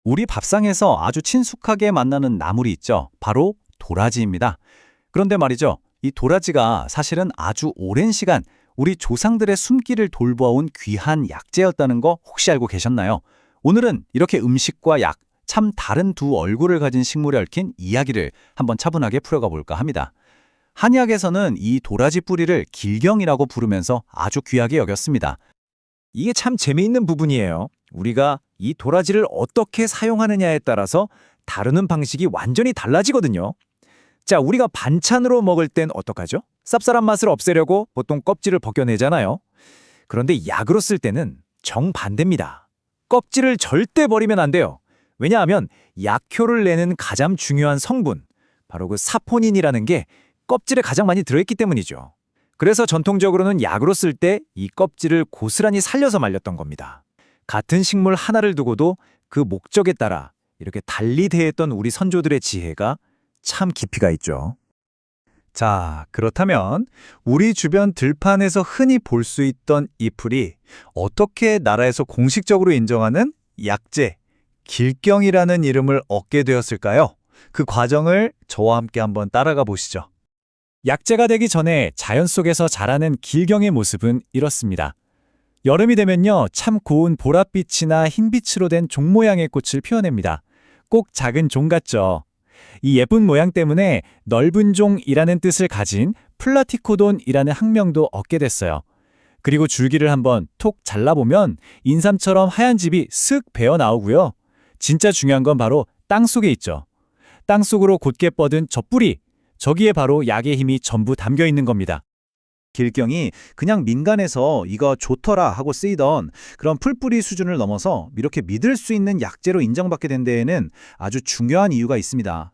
우리 밥상에서 아주 친숙하게 만나는 나물이 있죠. 바로 도라지입니다. 그런데 말이죠. 이 도라지가 사실은 아주 오랜 시간 우리 조상들의 숨기를 돌보아온 귀한 약재였다는 거 혹시 알고 계셨나요? 오늘은 이렇게 음식과 약, 참 다른 두 얼굴을 가진 식물에 얽힌 이야기를 한번 차분하게 풀어가 볼까 합니다. 한약에서는 이 도라지 뿌리를 길경이라고 부르면서 아주 귀하게 여겼습니다. 이게 참 재미있는 부분이에요. 우리가 이 도라지를 어떻게 사용하느냐에 따라서 다루는 방식이 완전히 달라지거든요. 자, 우리가 반찬으로 먹을 땐 어떡하죠? 쌉쌀한 맛을 없애려고 보통 껍질을 벗겨내잖아요. 그런데 약으로 쓸 때는 정반대입니다. 껍질을 절대 버리면 안 돼요. 왜냐하면 약효를 내는 가장 중요한 성분, 바로 그 사포닌이라는 게 껍질에 가장 많이 들어있기 때문이죠. 그래서 전통적으로는 약으로 쓸 때 이 껍질을 고스란히 살려서 말렸던 겁니다. 같은 식물 하나를 두고도 그 목적에 따라 이렇게 달리 대했던 우리 선조들의 지혜가 참 깊이가 있죠. 자, 그렇다면 우리 주변 들판에서 흔히 볼 수 있던 이 풀이 어떻게 나라에서 공식적으로 인정하는 약재, 길경이라는 이름을 얻게 되었을까요? 그 과정을 저와 함께 한번 따라가 보시죠. 약재가 되기 전에 자연 속에서 자라는 길경의 모습은 이렇습니다. 여름이 되면요, 참 고운 보랏빛이나 흰빛으로 된 종 모양의 꽃을 피워냅니다. 꼭 작은 종 같죠. 이 예쁜 모양 때문에 넓은 종이라는 뜻을 가진 플라티코돈이라는 학명도 얻게 됐어요. 그리고 줄기를 한번 톡 잘라보면 인삼처럼 하얀 즙이 슥 배어 나오고요. 진짜 중요한 건 바로 땅 속에 있죠. 땅 속으로 곧게 뻗은 저 뿌리, 저기에 바로 약의 힘이 전부 담겨 있는 겁니다. 길경이 그냥 민간에서 이거 좋더라 하고 쓰이던 그런 풀뿌리 수준을 넘어서 이렇게 믿을 수 있는 약재로 인정받게 된 데에는 아주 중요한 이유가 있습니다.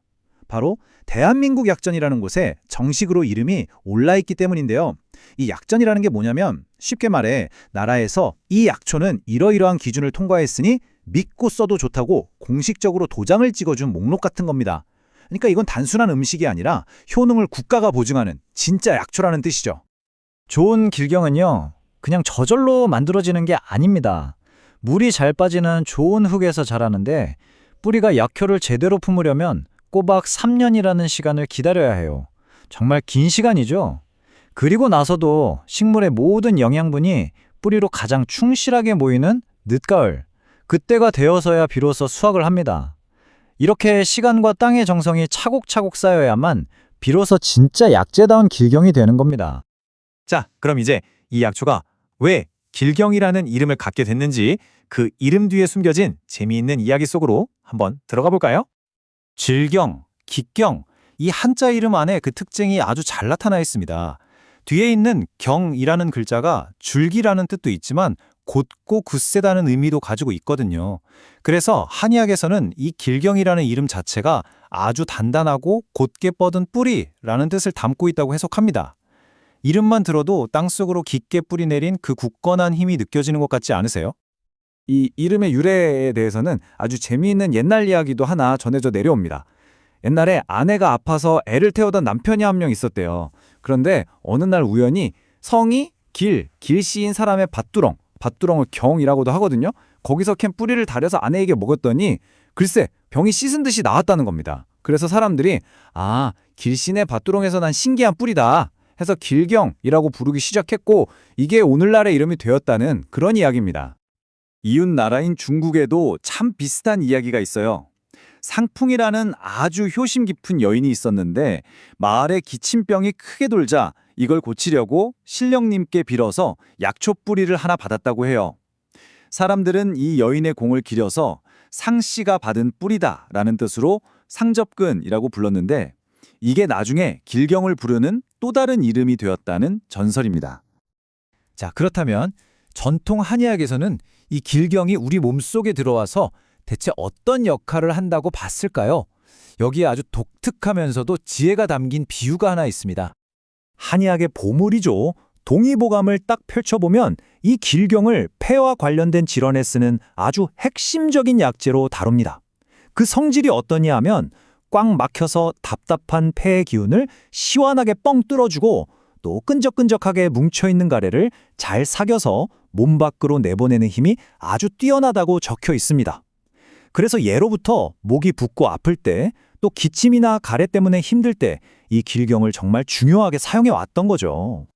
바로 대한민국 약전이라는 곳에 정식으로 이름이 올라있기 때문인데요. 이 약전이라는 게 뭐냐면 쉽게 말해 나라에서 이 약초는 이러이러한 기준을 통과했으니 믿고 써도 좋다고 공식적으로 도장을 찍어준 목록 같은 겁니다. 그러니까 이건 단순한 음식이 아니라 효능을 국가가 보증하는 진짜 약초라는 뜻이죠. 좋은 길경은요, 그냥 저절로 만들어지는 게 아닙니다. 물이 잘 빠지는 좋은 흙에서 자라는데 뿌리가 약효를 제대로 품으려면 꼬박 3년이라는 시간을 기다려야 해요. 정말 긴 시간이죠. 그리고 나서도 식물의 모든 영양분이 뿌리로 가장 충실하게 모이는 늦가을, 그때가 되어서야 비로소 수확을 합니다. 이렇게 시간과 땅의 정성이 차곡차곡 쌓여야만 비로소 진짜 약재다운 길경이 되는 겁니다. 자, 그럼 이제 이 약초가 왜 길경이라는 이름을 갖게 됐는지 그 이름 뒤에 숨겨진 재미있는 이야기 속으로 한번 들어가 볼까요? 질경, 기경, 이 한자 이름 안에 그 특징이 아주 잘 나타나 있습니다. 뒤에 있는 경이라는 글자가 줄기라는 뜻도 있지만 곧고 굳세다는 의미도 가지고 있거든요. 그래서 한의학에서는 이 길경이라는 이름 자체가 아주 단단하고 곧게 뻗은 뿌리라는 뜻을 담고 있다고 해석합니다. 이름만 들어도 땅속으로 깊게 뿌리내린 그 굳건한 힘이 느껴지는 것 같지 않으세요? 이 이름의 유래에 대해서는 아주 재미있는 옛날 이야기도 하나 전해져 내려옵니다. 옛날에 아내가 아파서 애를 태우던 남편이 한 명 있었대요. 그런데 어느 날 우연히 성이 길씨인 사람의 밭두렁을 경이라고도 하거든요. 거기서 캔 뿌리를 다려서 아내에게 먹었더니 글쎄 병이 씻은 듯이 나았다는 겁니다. 그래서 사람들이 길씨네 밭두렁에서 난 신기한 뿌리다 해서 길경이라고 부르기 시작했고 이게 오늘날의 이름이 되었다는 그런 이야기입니다. 이웃 나라인 중국에도 참 비슷한 이야기가 있어요. 상풍이라는 아주 효심 깊은 여인이 있었는데 마을에 기침병이 크게 돌자 이걸 고치려고 신령님께 빌어서 약초 뿌리를 하나 받았다고 해요. 사람들은 이 여인의 공을 기려서 상씨가 받은 뿌리다라는 뜻으로 상접근이라고 불렀는데 이게 나중에 길경을 부르는 또 다른 이름이 되었다는 전설입니다. 자, 그렇다면 전통 한의학에서는 이 길경이 우리 몸속에 들어와서 대체 어떤 역할을 한다고 봤을까요? 여기에 아주 독특하면서도 지혜가 담긴 비유가 하나 있습니다. 한의학의 보물이죠. 동의보감을 딱 펼쳐보면 이 길경을 폐와 관련된 질환에 쓰는 아주 핵심적인 약재로 다룹니다. 그 성질이 어떠냐 하면 꽉 막혀서 답답한 폐의 기운을 시원하게 뻥 뚫어주고 또 끈적끈적하게 뭉쳐있는 가래를 잘 삭여서 몸 밖으로 내보내는 힘이 아주 뛰어나다고 적혀 있습니다. 그래서 예로부터 목이 붓고 아플 때, 또 기침이나 가래 때문에 힘들 때 이 길경을 정말 중요하게 사용해 왔던 거죠.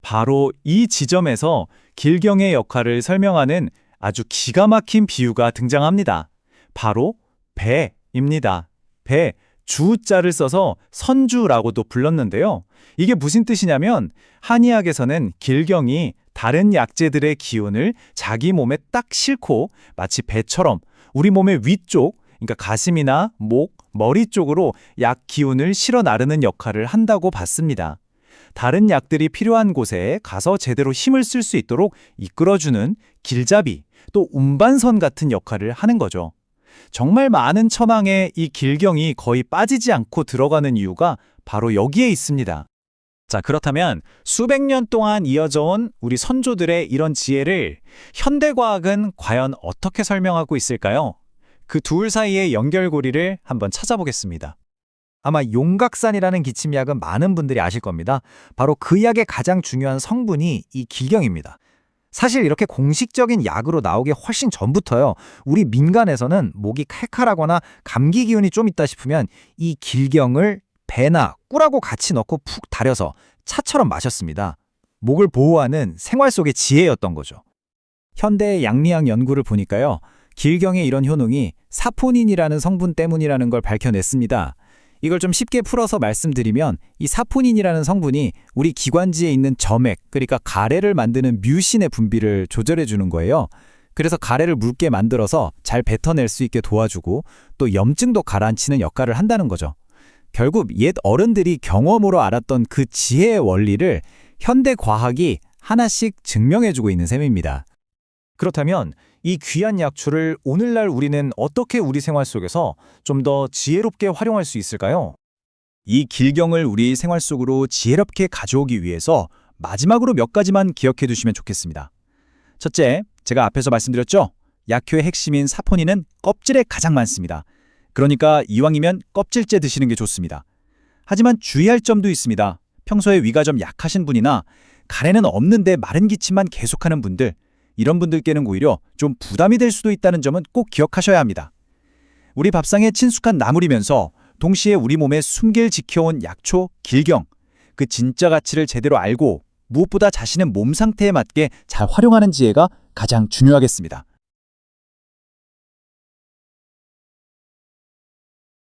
바로 이 지점에서 길경의 역할을 설명하는 아주 기가 막힌 비유가 등장합니다. 바로 배입니다. 배, 주자를 써서 선주라고도 불렀는데요. 이게 무슨 뜻이냐면 한의학에서는 길경이 다른 약재들의 기운을 자기 몸에 딱 싣고 마치 배처럼 우리 몸의 위쪽, 그러니까 가슴이나 목, 머리 쪽으로 약 기운을 실어 나르는 역할을 한다고 봤습니다. 다른 약들이 필요한 곳에 가서 제대로 힘을 쓸 수 있도록 이끌어주는 길잡이, 또 운반선 같은 역할을 하는 거죠. 정말 많은 처방에 이 길경이 거의 빠지지 않고 들어가는 이유가 바로 여기에 있습니다. 자, 그렇다면 수백 년 동안 이어져 온 우리 선조들의 이런 지혜를 현대과학은 과연 어떻게 설명하고 있을까요? 그 둘 사이의 연결고리를 한번 찾아보겠습니다. 아마 용각산이라는 기침약은 많은 분들이 아실 겁니다. 바로 그 약의 가장 중요한 성분이 이 길경입니다. 사실 이렇게 공식적인 약으로 나오기 훨씬 전부터요. 우리 민간에서는 목이 칼칼하거나 감기 기운이 좀 있다 싶으면 이 길경을 배나 꿀하고 같이 넣고 푹 달여서 차처럼 마셨습니다. 목을 보호하는 생활 속의 지혜였던 거죠. 현대의 양리학 연구를 보니까요. 길경의 이런 효능이 사포닌이라는 성분 때문이라는 걸 밝혀냈습니다. 이걸 좀 쉽게 풀어서 말씀드리면 이 사포닌이라는 성분이 우리 기관지에 있는 점액, 그러니까 가래를 만드는 뮤신의 분비를 조절해 주는 거예요. 그래서 가래를 묽게 만들어서 잘 뱉어낼 수 있게 도와주고 또 염증도 가라앉히는 역할을 한다는 거죠. 결국 옛 어른들이 경험으로 알았던 그 지혜의 원리를 현대 과학이 하나씩 증명해주고 있는 셈입니다. 그렇다면 이 귀한 약초를 오늘날 우리는 어떻게 우리 생활 속에서 좀 더 지혜롭게 활용할 수 있을까요? 이 길경을 우리 생활 속으로 지혜롭게 가져오기 위해서 마지막으로 몇 가지만 기억해 두시면 좋겠습니다. 첫째, 제가 앞에서 말씀드렸죠? 약효의 핵심인 사포닌은 껍질에 가장 많습니다. 그러니까 이왕이면 껍질째 드시는 게 좋습니다. 하지만 주의할 점도 있습니다. 평소에 위가 좀 약하신 분이나 가래는 없는데 마른 기침만 계속하는 분들, 이런 분들께는 오히려 좀 부담이 될 수도 있다는 점은 꼭 기억하셔야 합니다. 우리 밥상에 친숙한 나물이면서 동시에 우리 몸에 숨길 지켜온 약초, 길경, 그 진짜 가치를 제대로 알고 무엇보다 자신의 몸 상태에 맞게 잘 활용하는 지혜가 가장 중요하겠습니다.